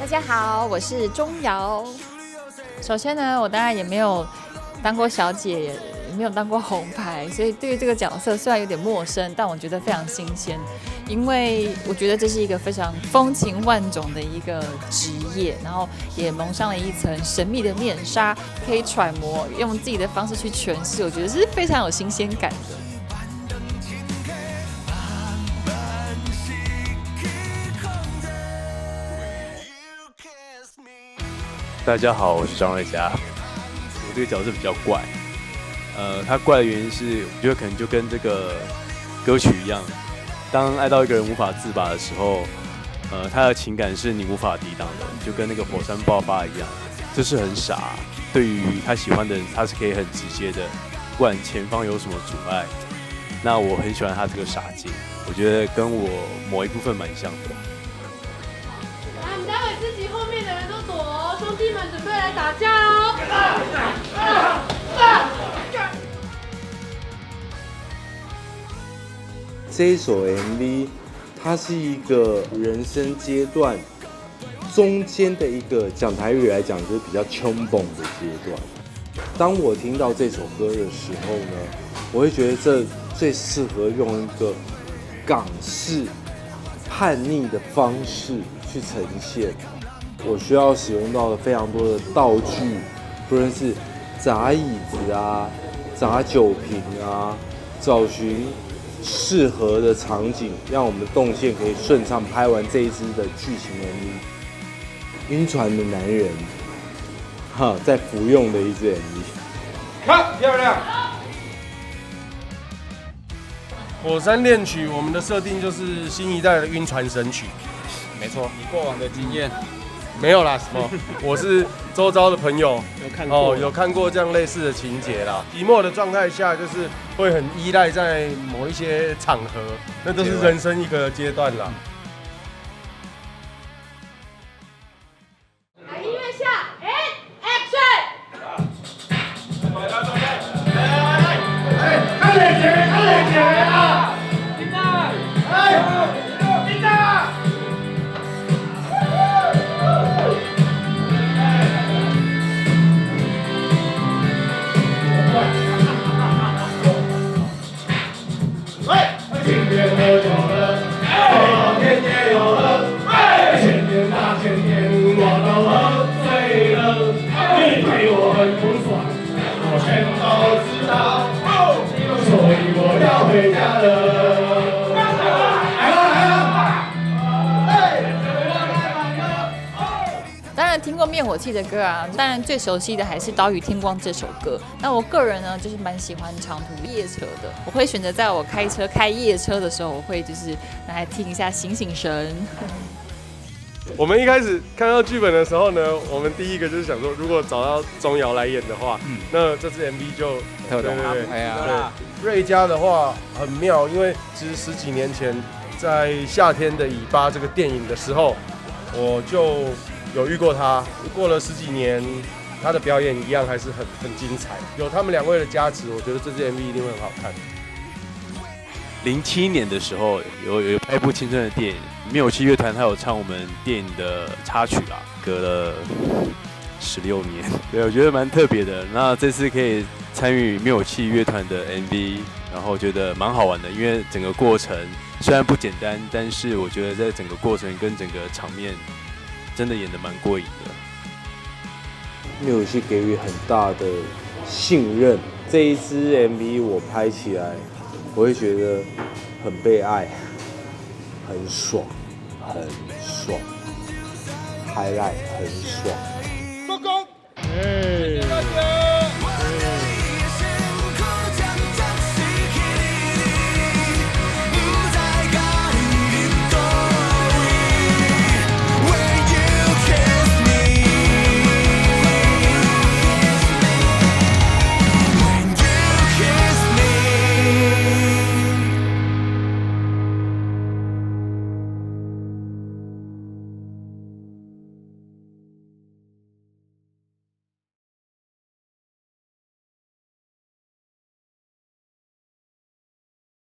大家好，我是钟瑶。首先呢，我当然也没有当过小姐，也没有当过红牌，所以对于这个角色虽然有点陌生，但我觉得非常新鲜，因为我觉得这是一个非常风情万种的一个职业，然后也蒙上了一层神秘的面纱，可以揣摩，用自己的方式去诠释，我觉得是非常有新鲜感的。大家好，我是张瑞佳。我这个角色比较怪，他怪的原因是，我觉得可能就跟这个歌曲一样，当爱到一个人无法自拔的时候，他的情感是你无法抵挡的，就跟那个火山爆发一样，这是很傻。对于他喜欢的人，他是可以很直接的，不管前方有什么阻碍。那我很喜欢他这个傻劲，我觉得跟我某一部分蛮像的。来，你待会自己后面的人都躲哦，兄弟们准备来打架哦！这一首 MV， 它是一个人生阶段中间的一个，讲台语来讲就是比较冲蹦的阶段。当我听到这首歌的时候呢，我会觉得这最适合用一个港式叛逆的方式去呈现。我需要使用到的非常多的道具，不论是砸椅子啊、砸酒瓶啊，找寻适合的场景，让我们的动线可以顺畅拍完这一支的剧情 MV。晕船的男人，在服用的一支 MV。看，漂亮！火山恋曲，我们的设定就是新一代的晕船神曲。没错，你过往的经验没有啦，什么？我是周遭的朋友有看过有看过这样类似的情节啦。寂寞的状态下，就是会很依赖在某一些场合，那都是人生一个阶段啦。来，音乐下 ，and action！ 看脸前，看脸前啊！叮当，叮当！今天喝酒了，后天也有喝，前天大前天我都喝醉了。你对我很不爽，我全都知道，所以我要回家了。当然听过灭火器的歌啊，当然最熟悉的还是《岛屿天光》这首歌。那我个人呢，就是蛮喜欢长途夜车的，我会选择在我开夜车的时候，我会就是拿来听一下醒醒神。我们一开始看到剧本的时候呢，我们第一个就是想说，如果找到钟瑶来演的话，那这支 MV 就特懂啊！哎呀，瑞佳的话很妙，因为其实10几年前在《夏天的尾巴》这个电影的时候，我就有遇过他。过了10几年，他的表演一样还是很精彩。有他们2位的加持，我觉得这支 MV 一定会很好看。07年的时候有拍一部青春的电影，灭火器乐团他有唱我们电影的插曲啦，隔了16年，对，我觉得蛮特别的。那这次可以参与灭火器乐团的 MV， 然后觉得蛮好玩的，因为整个过程虽然不简单，但是我觉得在整个过程跟整个场面真的演得蛮过瘾的。灭火器给予很大的信任，这一支 MV 我拍起来，我会觉得很被爱，很爽，很爽，highlight 很爽。